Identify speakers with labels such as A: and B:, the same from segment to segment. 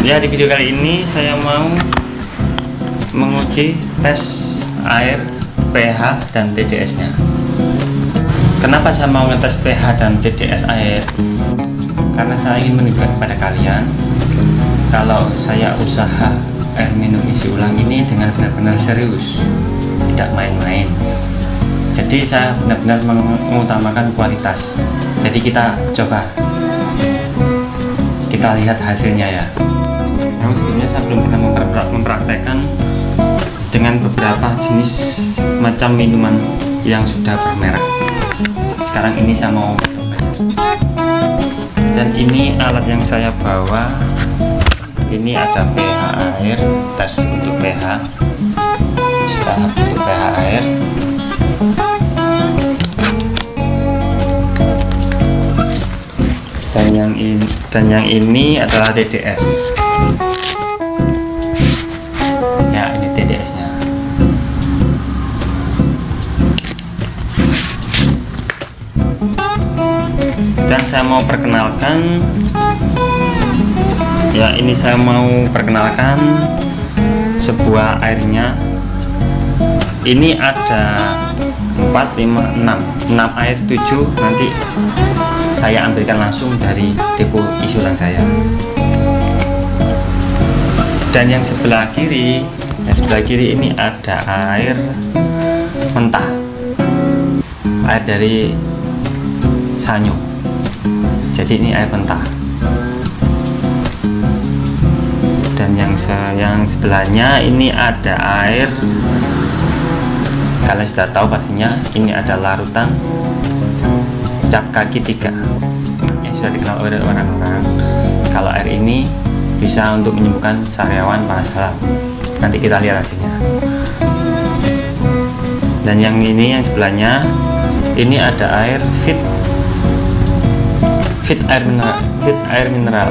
A: Ya, di video kali ini saya mau menguji tes air, pH, dan TDS nya. Kenapa saya mau ngetes pH dan TDS air? Karena saya ingin menunjukkan kepada kalian kalau saya usaha air minum isi ulang ini dengan benar-benar serius, tidak main-main. Jadi saya benar-benar mengutamakan kualitas. Jadi kita coba, kita lihat hasilnya ya. Namun sebelumnya saya belum pernah mempraktekkan dengan beberapa jenis macam minuman yang sudah bermerek. Sekarang ini saya mau mencobanya. Dan ini alat yang saya bawa. Ini ada pH air, tes untuk pH, tahap untuk pH air. Dan yang ini adalah TDS. Ya, ini TDS nya. Dan saya mau perkenalkan, ya, ini saya mau perkenalkan sebuah airnya. Ini ada 4, 5, 6 air, 7 nanti saya ambilkan langsung dari depo isi ulang saya. Dan yang sebelah kiri ini ada air mentah, air dari Sanyo. Jadi ini air mentah. Dan yang sebelahnya ini ada air, kalian sudah tahu pastinya, ini ada larutan cap kaki 3 yang sudah dikenal oleh orang-orang. Kalau air ini bisa untuk menyembuhkan sariawan panas halal. Nanti kita lihat hasilnya. Dan yang ini, yang sebelahnya ini ada air fit air mineral.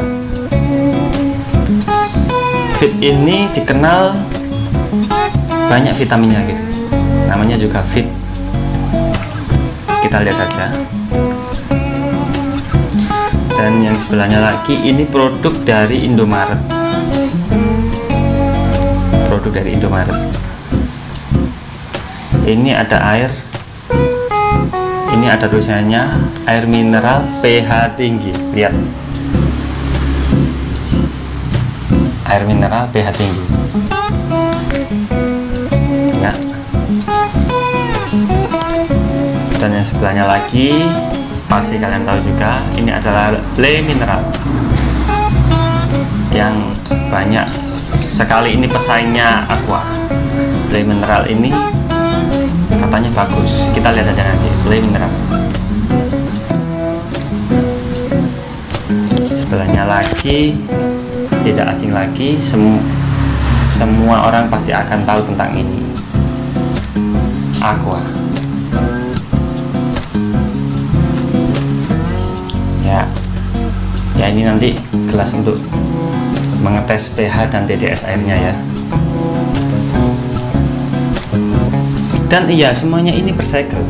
A: Fit ini dikenal banyak vitaminnya gitu, namanya juga fit. Kita lihat saja. Dan yang sebelahnya lagi ini produk dari Indomaret. Ini ada air, ini ada tulisannya air mineral pH tinggi. Lihat, air mineral pH tinggi ya. Dan yang sebelahnya lagi pasti kalian tahu juga, ini adalah Le Mineral yang banyak sekali ini pesaingnya Aqua. Le Mineral ini katanya bagus, kita lihat aja nanti. Le Mineral sebelahnya lagi tidak asing lagi, semua orang pasti akan tahu tentang ini, Aqua. Ya, ini nanti gelas untuk mengetes pH dan TDS airnya ya. Dan iya, semuanya ini bersegel.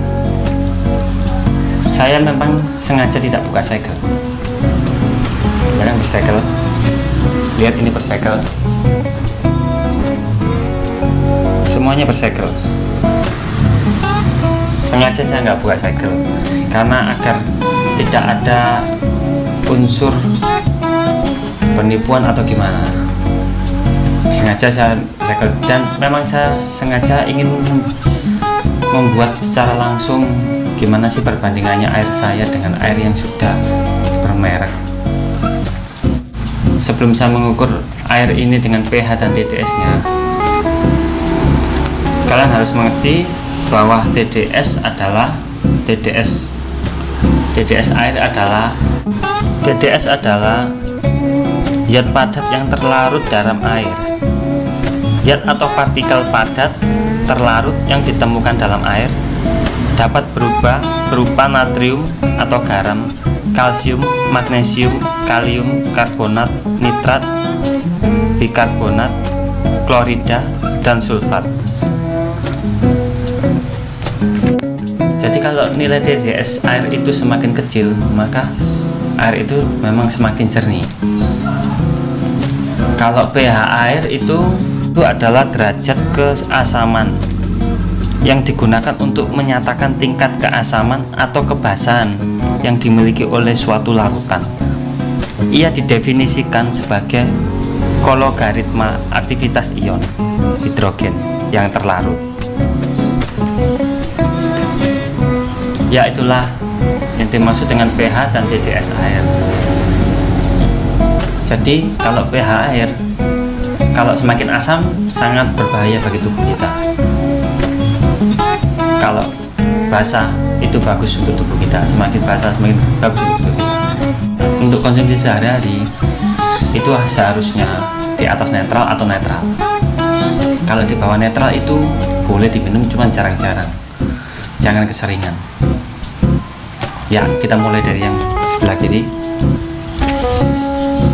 A: Saya memang sengaja tidak buka segel. Yang bersegel. Lihat, ini bersegel. Semuanya bersegel. Sengaja saya nggak buka segel karena agar tidak ada unsur penipuan atau gimana. Sengaja saya segel, dan memang saya sengaja ingin membuat secara langsung gimana sih perbandingannya air saya dengan air yang sudah bermerek. Sebelum saya mengukur air ini dengan pH dan TDS nya, kalian harus mengerti bahwa TDS adalah zat padat yang terlarut dalam air. Zat atau partikel padat terlarut yang ditemukan dalam air dapat berubah berupa natrium atau garam, kalsium, magnesium, kalium, karbonat, nitrat, bikarbonat, klorida, dan sulfat. Jadi kalau nilai TDS air itu semakin kecil, maka air itu memang semakin jernih. Kalau pH air itu adalah derajat keasaman yang digunakan untuk menyatakan tingkat keasaman atau kebasahan yang dimiliki oleh suatu larutan. Ia didefinisikan sebagai logaritma aktivitas ion hidrogen yang terlarut. Ya, itulah yang dimaksud dengan pH dan TDS air. Jadi kalau pH air, kalau semakin asam sangat berbahaya bagi tubuh kita. Kalau basah itu bagus untuk tubuh kita, semakin basah semakin bagus untuk tubuh kita. Untuk konsumsi sehari-hari itu seharusnya di atas netral atau netral. Kalau di bawah netral itu boleh diminum, cuma jarang-jarang, jangan keseringan. Ya, kita mulai dari yang sebelah kiri.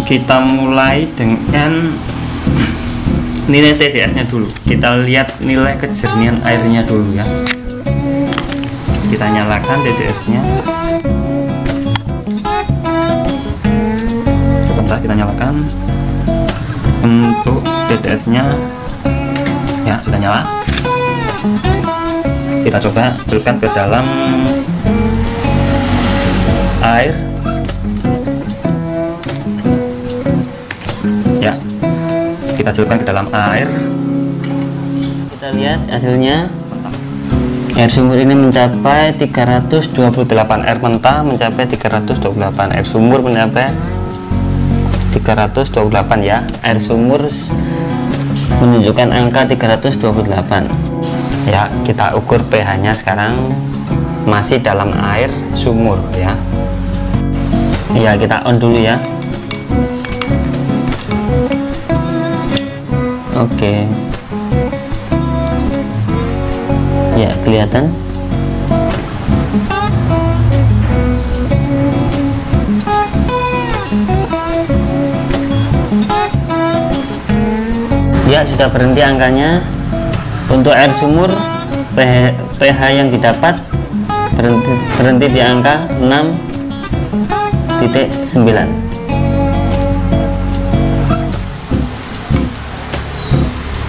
A: Kita mulai dengan nilai TDS nya dulu. Kita lihat nilai kejernihan airnya dulu ya. Kita nyalakan TDS nya. Sebentar, kita nyalakan. Untuk TDS nya ya sudah nyala. Kita coba celupkan ke dalam air. Ya, kita celupkan ke dalam air.
B: Kita lihat hasilnya. Air sumur ini mencapai 328, air mentah mencapai 328, air sumur mencapai 328 ya. Air sumur menunjukkan angka 328. Ya, kita ukur pH-nya sekarang masih dalam air sumur ya. Ya, kita on dulu ya. Oke. Ya, kelihatan. Ya, sudah berhenti angkanya. Untuk air sumur pH yang didapat berhenti di angka 6,9.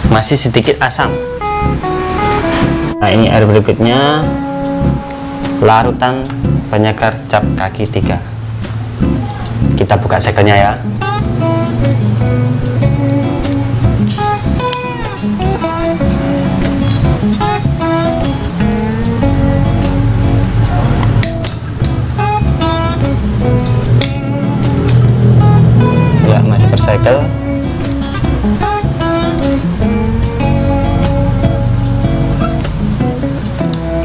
B: Masih sedikit asam. Nah, ini air berikutnya, larutan penyegar cap kaki 3. Kita buka segelnya ya. Ya, masih bersegel.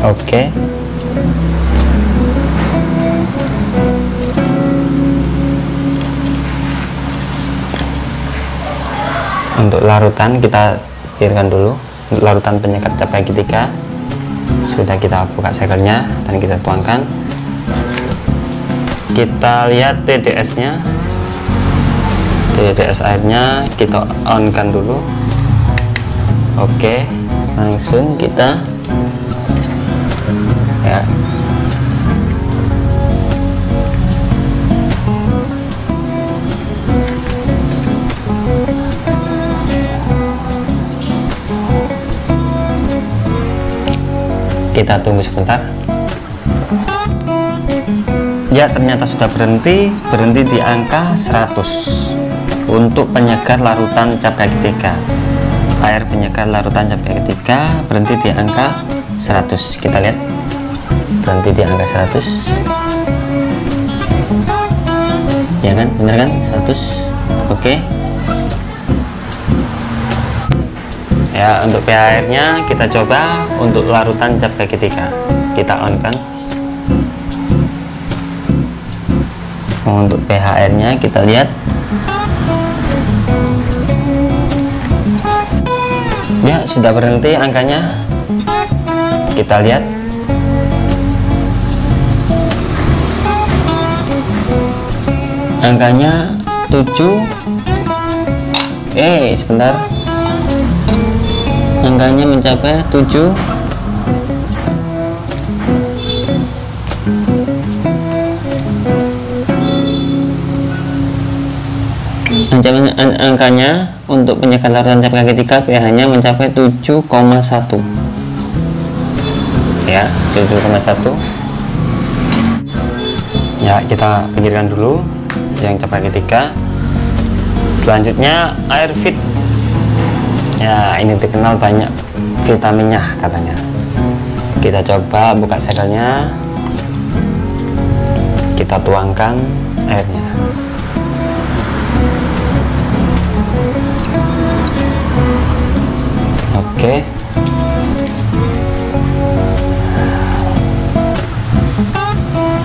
B: Oke. Untuk larutan kita biarkan dulu. Untuk larutan penyegar cap kaki 3 sudah kita buka segelnya dan kita tuangkan. Kita lihat TDS nya. TDS airnya kita on kan dulu. Oke, langsung kita ya. Kita tunggu sebentar. Ya, ternyata sudah berhenti di angka 100 untuk penyegar larutan cap kaki 3. Air penyegar larutan cap kaki 3 berhenti di angka 100. Kita lihat, berhenti di angka 100 ya kan, bener kan, 100. Oke. Ya, untuk pH airnya kita coba untuk larutan cap kaki 3. Kita on kan. Untuk pH airnya kita lihat. Ya, sudah berhenti angkanya. Kita lihat. Angkanya 7. Sebentar. Angkanya mencapai 7. Angkanya untuk penyegar larutan cap kaki 3 pH nya mencapai 7,1 ya, 7,1 ya. Kita pinggirkan dulu yang cap kaki 3. Selanjutnya air fit ya, ini dikenal banyak vitaminnya katanya. Kita coba buka segelnya, kita tuangkan airnya. Oke,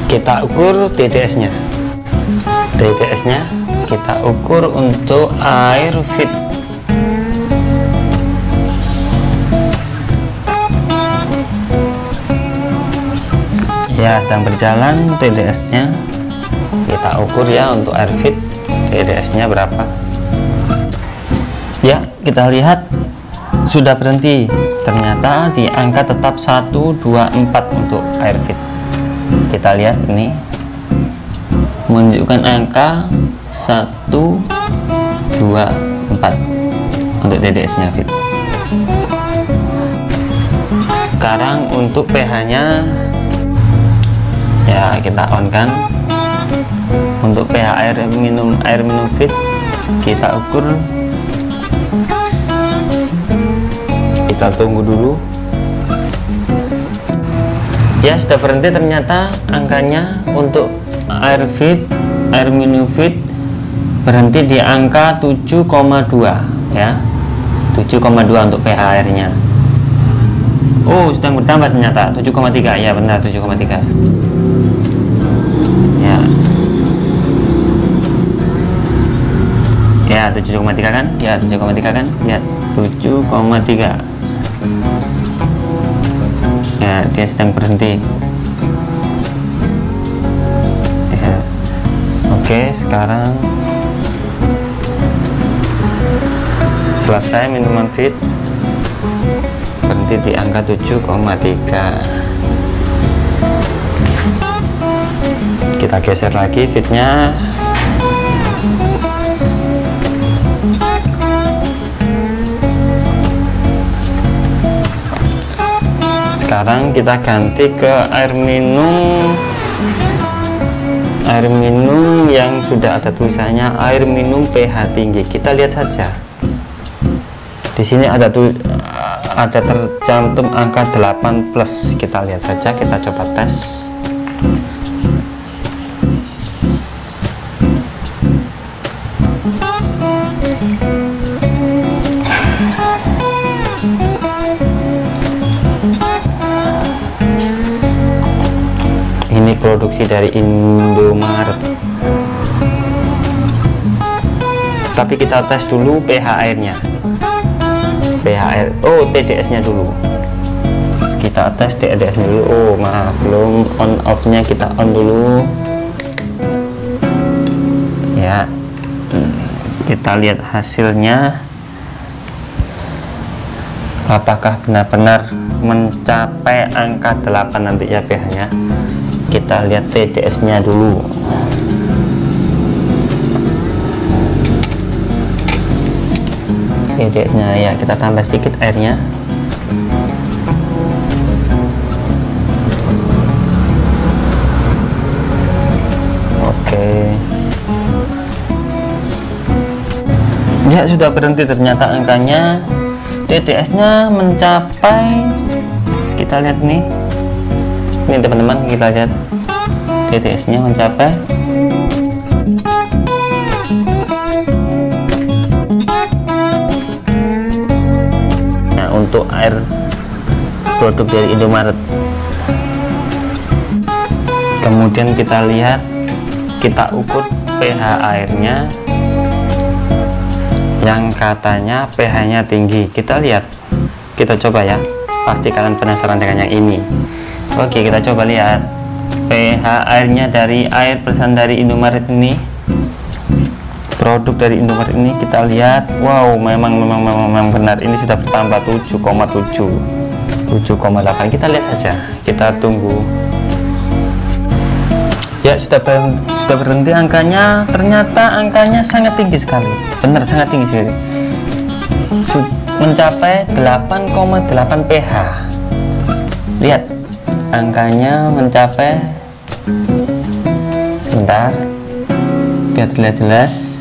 B: kita ukur TDS nya. TDS nya kita ukur untuk air fit ya, sedang berjalan. TDS nya kita ukur ya, untuk air fit TDS nya berapa ya. Kita lihat sudah berhenti, ternyata di angka tetap 124 untuk air fit. Kita lihat ini menunjukkan angka 124 untuk TDS nya fit. Sekarang untuk pH nya ya, kita on kan. Untuk pH air minum fit kita ukur, kita tunggu dulu ya. Sudah berhenti, ternyata angkanya untuk air minum fit berhenti di angka 7,2 ya, 7,2 untuk pH airnya. Oh, sedang bertambah ternyata 7,3 ya, benar 7,3 ya. Ya 7,3 kan ya, 7,3 kan ya, 7,3 ya. Dia sedang berhenti ya. Oke, sekarang selesai minuman fit, berhenti di angka 7,3. Kita geser lagi fitnya. Sekarang kita ganti ke air minum yang sudah ada tulisannya air minum pH tinggi. Kita lihat saja. Di sini ada tercantum angka 8+. Kita lihat saja, kita coba tes. Ini produksi dari Indomaret. Tapi kita tes dulu pH airnya. pH air, oh TDS nya dulu. Kita tes TDS nya dulu. Oh maaf, belum on off nya, kita on dulu ya. Kita lihat hasilnya, apakah benar-benar mencapai angka 8 nanti ya pH nya. Kita lihat TDS nya dulu. TDS nya ya, kita tambah sedikit airnya. Oke ya, sudah berhenti ternyata angkanya. TDS nya mencapai, kita lihat nih, ini teman-teman, kita lihat TDS nya mencapai untuk air produk dari Indomaret. Kemudian kita lihat, kita ukur pH airnya yang katanya pH nya tinggi. Kita lihat, kita coba ya, pasti kalian penasaran dengan yang ini. Oke, kita coba lihat pH airnya dari air pesan dari Indomaret ini, produk dari Indomaret ini. Kita lihat, wow, memang benar, ini sudah bertambah 7,7, 7,8. Kita lihat saja, kita tunggu ya. Sudah berhenti angkanya. Ternyata angkanya sangat tinggi sekali, benar sangat tinggi sekali. mencapai 8,8 pH. Lihat angkanya mencapai, sebentar biar terlihat jelas.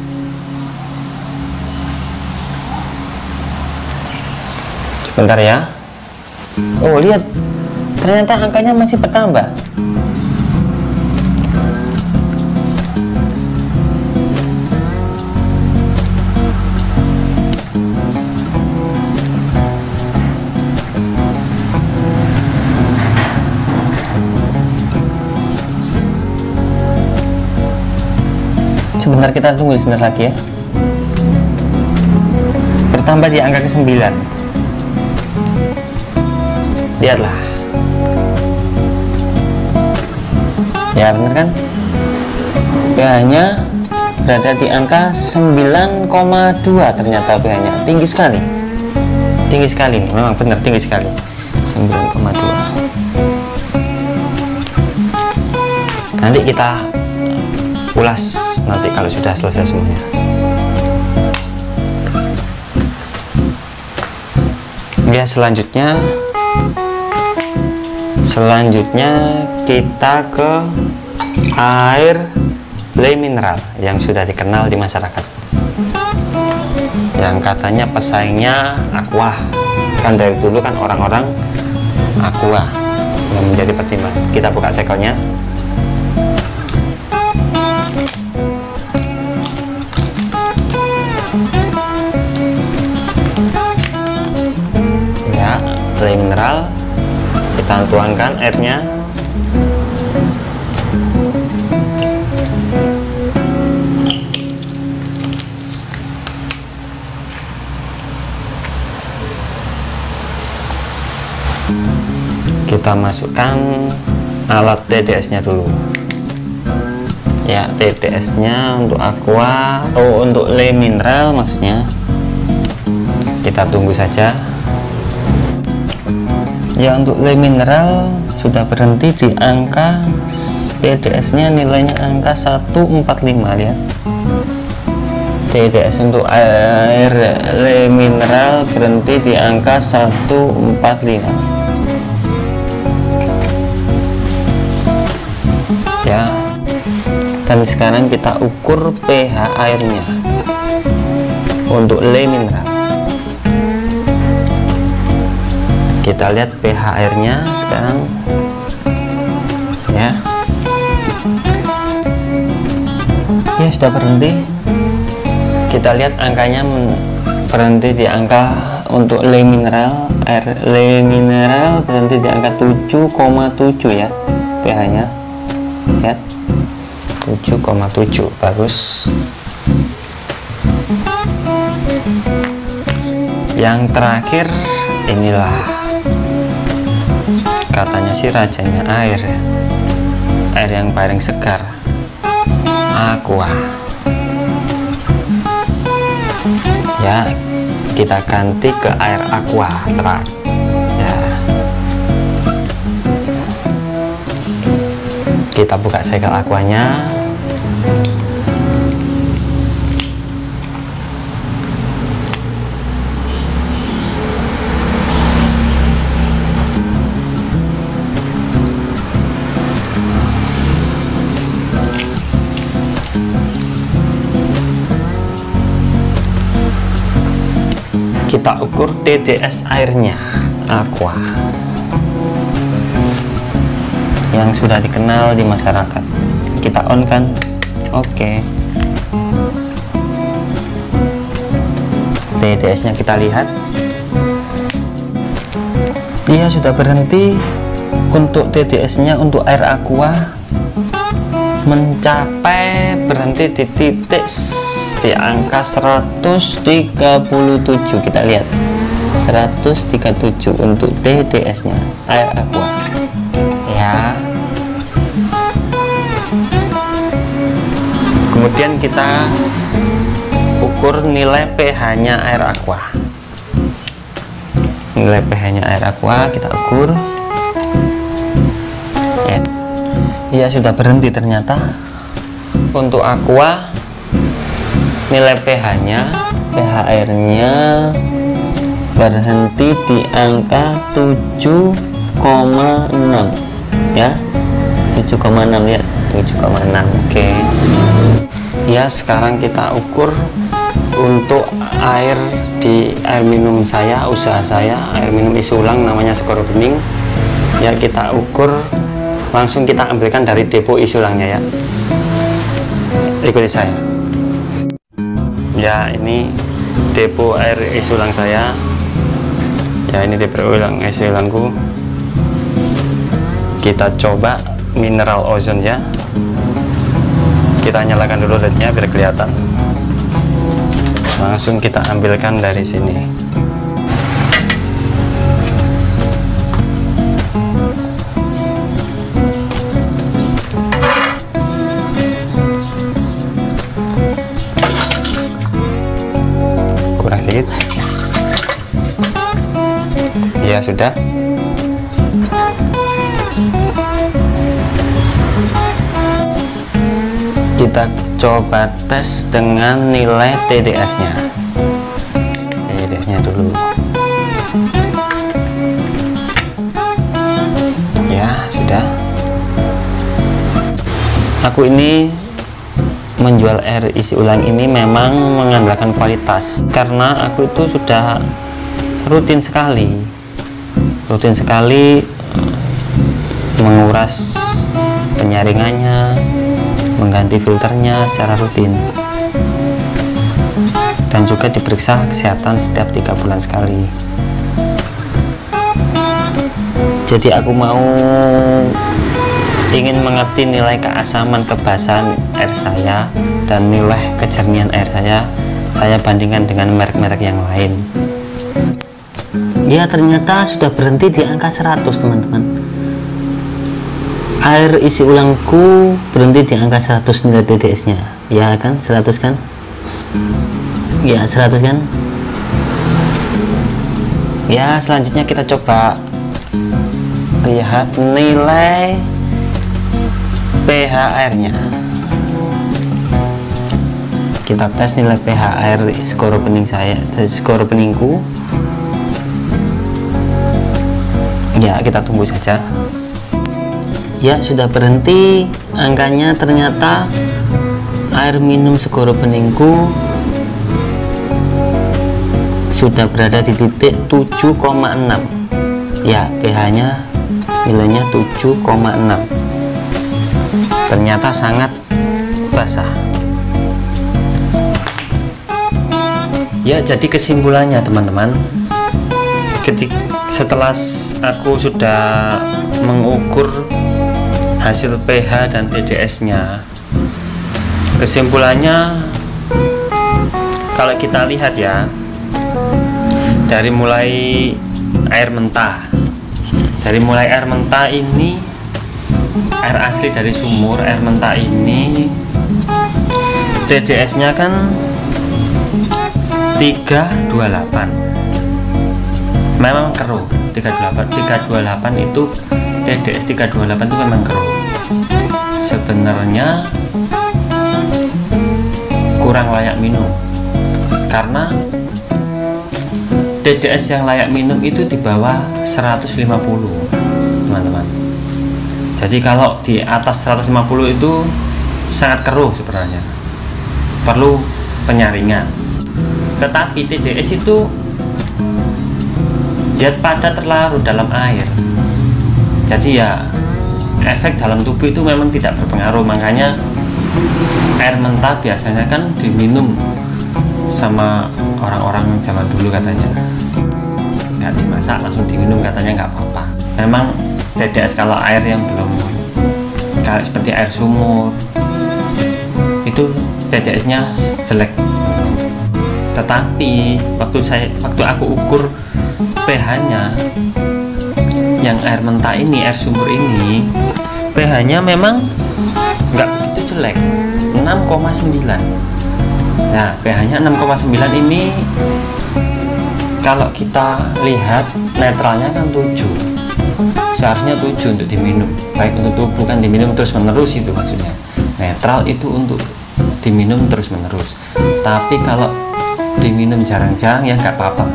B: Sebentar ya. Oh, lihat, ternyata angkanya masih bertambah. Sebentar, kita tunggu sebentar lagi ya. Bertambah di angka ke-9. Lihatlah. Ya, benar kan? pH-nya berada di angka 9,2. Ternyata pH-nya tinggi sekali. Tinggi sekali, memang benar tinggi sekali. 9,2. Nanti kita ulas nanti kalau sudah selesai semuanya. Ya, selanjutnya kita ke air le mineral yang sudah dikenal di masyarakat, yang katanya pesaingnya aqua. Kan dari dulu kan orang-orang aqua yang menjadi pertimbangan. Kita buka sekelnya. Le mineral, kita tuangkan airnya. Kita masukkan alat TDS nya dulu ya. TDS nya untuk aqua, untuk le mineral maksudnya. Kita tunggu saja. Ya, untuk le mineral sudah berhenti di angka TDS nya, nilainya angka 145. Lihat, TDS untuk air le mineral berhenti di angka 145 ya. Dan sekarang kita ukur pH airnya untuk le mineral. Kita lihat pH airnya sekarang ya. Ya, sudah berhenti. Kita lihat angkanya berhenti di angka untuk le mineral. Air le mineral berhenti di angka 7,7 ya pH nya. Lihat, 7,7. Bagus. Yang terakhir inilah, katanya sih rajanya air yang paling segar, aqua ya. Kita ganti ke air aqua ya. Kita buka segel aquanya. Kita ukur TDS airnya aqua yang sudah dikenal di masyarakat. Kita on kan. Oke. TDS nya kita lihat. Dia sudah berhenti. Untuk TDS nya untuk air aqua mencapai berhenti di titik di angka 137. Kita lihat 137 untuk TDS nya air aqua ya. Kemudian kita ukur nilai pH nya air aqua. Nilai pH nya air aqua kita ukur ya. Ya, sudah berhenti ternyata. Untuk aqua nilai pH nya, pH airnya berhenti di angka 7,6 ya, 7,6 ya, 7,6. Oke. Ya, sekarang kita ukur untuk air di air minum saya, usaha saya, air minum isi ulang namanya Segoro Bening. Ya, kita ukur, langsung kita ambilkan dari depo isi ulangnya ya. Ikuti saya. Ya, ini depo air isi ulang saya. Ya, ini depo ulang isi ulangku. Kita coba mineral ozon ya. Kita nyalakan dulu lednya biar kelihatan. Langsung kita ambilkan dari sini. Kurang sedikit. Ya sudah. Kita coba tes dengan nilai TDS-nya. TDS-nya dulu. Ya, sudah. Aku ini menjual air isi ulang ini memang mengandalkan kualitas, karena aku itu sudah rutin sekali menguras penyaringannya, mengganti filternya secara rutin, dan juga diperiksa kesehatan setiap 3 bulan sekali. Jadi aku ingin mengerti nilai keasaman, kebasahan air saya dan nilai kejernihan air saya bandingkan dengan merek-merek yang lain. Ya, ternyata sudah berhenti di angka 100 teman-teman. Air isi ulangku berhenti di angka 100 nilai TDS-nya. Ya kan, 100 kan? Ya, 100 kan? Ya, selanjutnya kita coba lihat nilai pH airnya. Kita tes nilai pH air Segoro Bening saya, Segoro Beningku. Ya, kita tunggu saja. Ya, sudah berhenti. Angkanya ternyata air minum Segoro Beningku sudah berada di titik 7,6. Ya, pH nya nilainya 7,6. Ternyata sangat basah. Ya, jadi kesimpulannya teman-teman, setelah aku sudah mengukur hasil pH dan TDS-nya, kesimpulannya kalau kita lihat ya, dari mulai air mentah ini, air asli dari sumur, air mentah ini TDS-nya kan 328, memang keruh. 328 itu TDS 328 itu memang keruh. Sebenarnya kurang layak minum, karena TDS yang layak minum itu di bawah 150 teman-teman. Jadi kalau di atas 150 itu sangat keruh sebenarnya, perlu penyaringan. Tetapi TDS itu zat padat terlarut dalam air, jadi ya efek dalam tubuh itu memang tidak berpengaruh. Makanya air mentah biasanya kan diminum sama orang-orang zaman dulu, katanya nggak dimasak langsung diminum, katanya nggak apa-apa. Memang TDS kalau air yang belum kayak seperti air sumur itu TDS-nya jelek. Tetapi waktu aku ukur pH-nya yang air mentah ini, air sumur ini, pH-nya memang nggak begitu jelek, 6,9. Nah, pH-nya 6,9 ini kalau kita lihat netralnya kan 7. Seharusnya 7 untuk diminum, baik untuk tubuh kan diminum terus menerus, itu maksudnya. Netral itu untuk diminum terus menerus. Tapi kalau diminum jarang-jarang ya nggak apa-apa.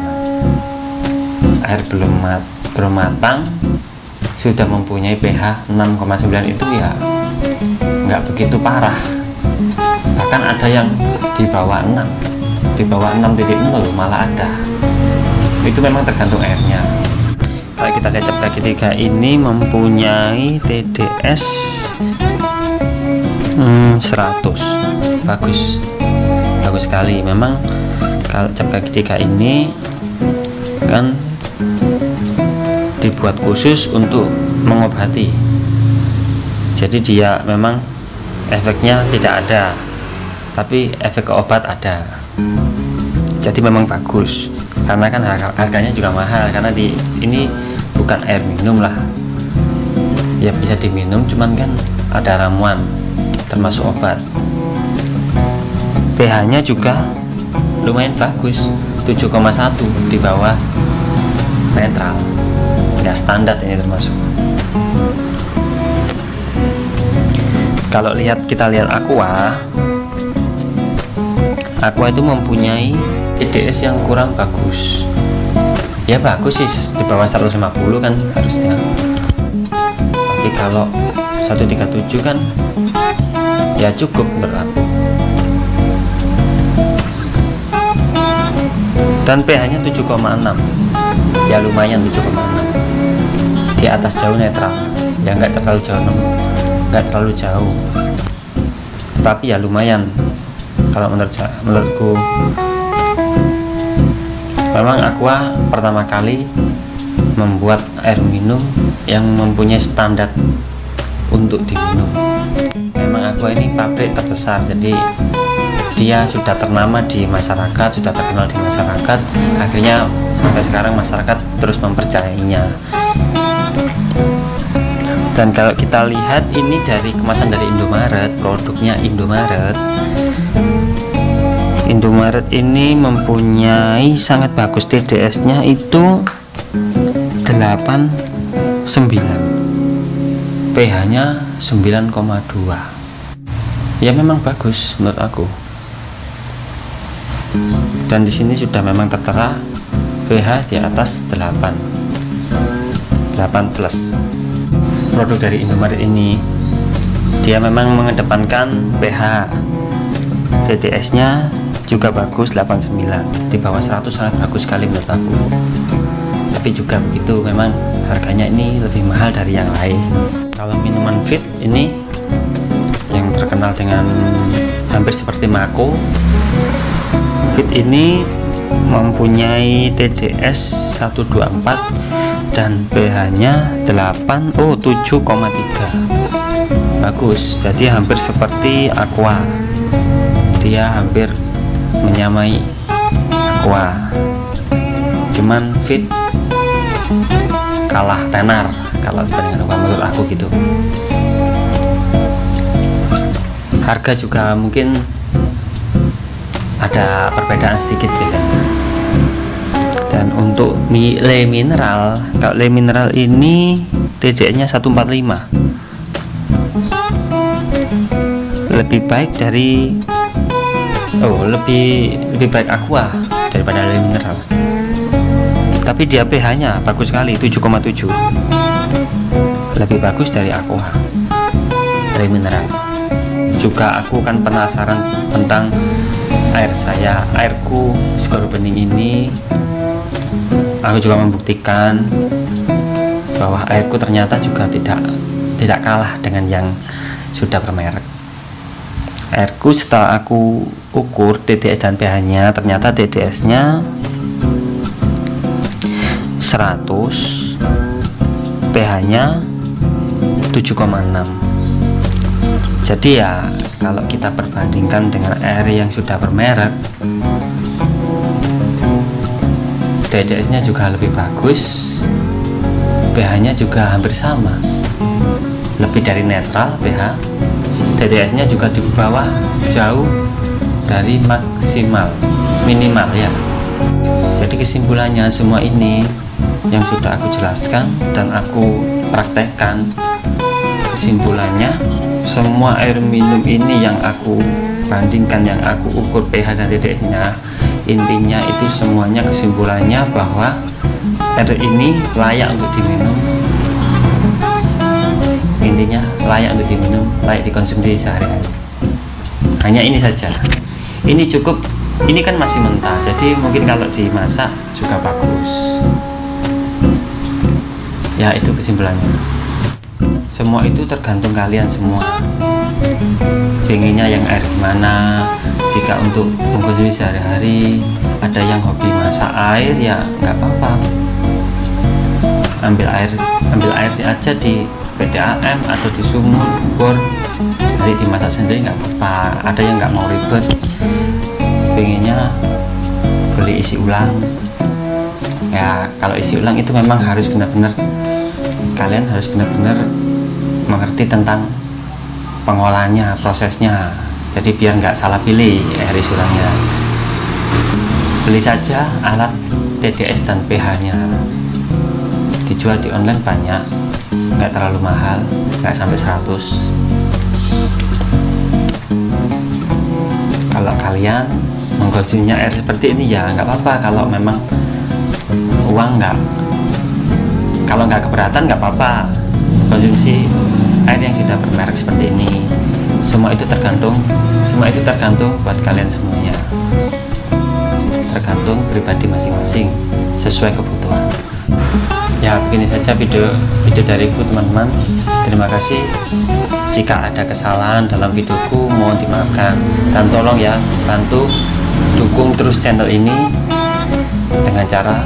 A: air belum matang sudah mempunyai pH 6,9 itu ya nggak begitu parah, bahkan ada yang di bawah 6, di bawah 6.0 malah ada. Itu memang tergantung airnya. Kalau kita lihat cap kaki 3 ini mempunyai TDS 100, bagus sekali. Memang kalau cap kaki 3 ini kan dibuat khusus untuk mengobati, jadi dia memang efeknya tidak ada, tapi efek ke obat ada. Jadi memang bagus, karena kan harganya juga mahal, karena ini bukan air minum lah ya, bisa diminum, cuman kan ada ramuan termasuk obat. pH nya juga lumayan bagus, 7,1, di bawah netral ya, standar ini termasuk. Kalau kita lihat Aqua itu mempunyai TDS yang kurang bagus ya, bagus sih di bawah 150 kan harusnya, tapi kalau 137 kan ya cukup menurut aku. Dan pH nya 7,6 ya, lumayan 7,6, di atas jauh netral ya, nggak terlalu jauh, tapi ya lumayan. Kalau menurutku memang Aqua pertama kali membuat air minum yang mempunyai standar untuk diminum. Memang Aqua ini pabrik terbesar, jadi dia sudah ternama di masyarakat, sudah terkenal di masyarakat, akhirnya sampai sekarang masyarakat terus mempercayainya. Dan kalau kita lihat ini dari kemasan dari Indomaret, produknya Indomaret ini mempunyai sangat bagus, TDS nya itu 89, pH nya 9,2 ya, memang bagus menurut aku. Dan di sini sudah memang tertera pH di atas 8 plus. Produk dari Indomaret ini dia memang mengedepankan pH, TDS nya juga bagus, 89, di bawah 100, sangat bagus sekali menurut aku. Tapi juga begitu, memang harganya ini lebih mahal dari yang lain. Kalau minuman Fit ini yang terkenal dengan hampir seperti Mako, Fit ini mempunyai TDS 124 dan pH nya 7,3, bagus. Jadi hampir seperti Aqua, dia hampir menyamai Aqua, cuman Fit kalah tenar kalau dibandingkan Aqua menurut aku gitu. Harga juga mungkin ada perbedaan sedikit biasanya. Dan untuk Le Mineral, kalau Le Mineral ini TDS nya 145, lebih baik dari lebih baik Aqua daripada Le Mineral. Tapi dia pH nya bagus sekali, 7,7, lebih bagus dari Aqua, Le Mineral. Juga aku kan penasaran tentang airku Segoro Bening ini. Aku juga membuktikan bahwa airku ternyata juga tidak kalah dengan yang sudah bermerek. Airku setelah aku ukur TDS dan pH nya, ternyata TDS nya 100, pH nya 7,6. Jadi ya kalau kita perbandingkan dengan air yang sudah bermerek, TDS nya juga lebih bagus, pH nya juga hampir sama, lebih dari netral pH. TDS nya juga di bawah jauh dari minimal ya. Jadi kesimpulannya, semua ini yang sudah aku jelaskan dan aku praktekkan, kesimpulannya semua air minum ini yang aku bandingkan, yang aku ukur pH dan TDS nya, intinya itu semuanya kesimpulannya bahwa air ini layak untuk diminum. Intinya layak untuk diminum, layak dikonsumsi sehari-hari. Hanya ini saja. Ini cukup, ini kan masih mentah, jadi mungkin kalau dimasak juga bagus. Ya, itu kesimpulannya. Semua itu tergantung kalian semua. Pengennya yang air gimana? Jika untuk mengkonsumsi sehari-hari, ada yang hobi masak air, ya nggak apa-apa. Ambil air aja di PDAM atau di sumur, bor, nanti dimasak sendiri nggak apa-apa. Ada yang nggak mau ribet, pengennya beli isi ulang. Ya, kalau isi ulang itu memang harus benar-benar, kalian harus benar-benar mengerti tentang pengolahannya, prosesnya. Jadi biar nggak salah pilih air isi ulangnya. Beli saja alat TDS dan pH-nya. Dijual di online banyak, nggak terlalu mahal, nggak sampai 100. Kalau kalian mengkonsumsinya air seperti ini ya nggak apa-apa. Kalau memang uang kalau nggak keberatan nggak apa-apa konsumsi air yang sudah bermerek seperti ini. Semua itu tergantung buat kalian semuanya, tergantung pribadi masing-masing sesuai kebutuhan. Ya, begini saja video dariku teman-teman. Terima kasih. Jika ada kesalahan dalam videoku mohon dimaafkan, dan tolong ya bantu dukung terus channel ini dengan cara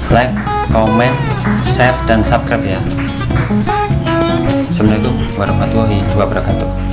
A: like, komen, share, dan subscribe ya. Assalamualaikum warahmatullahi wabarakatuh.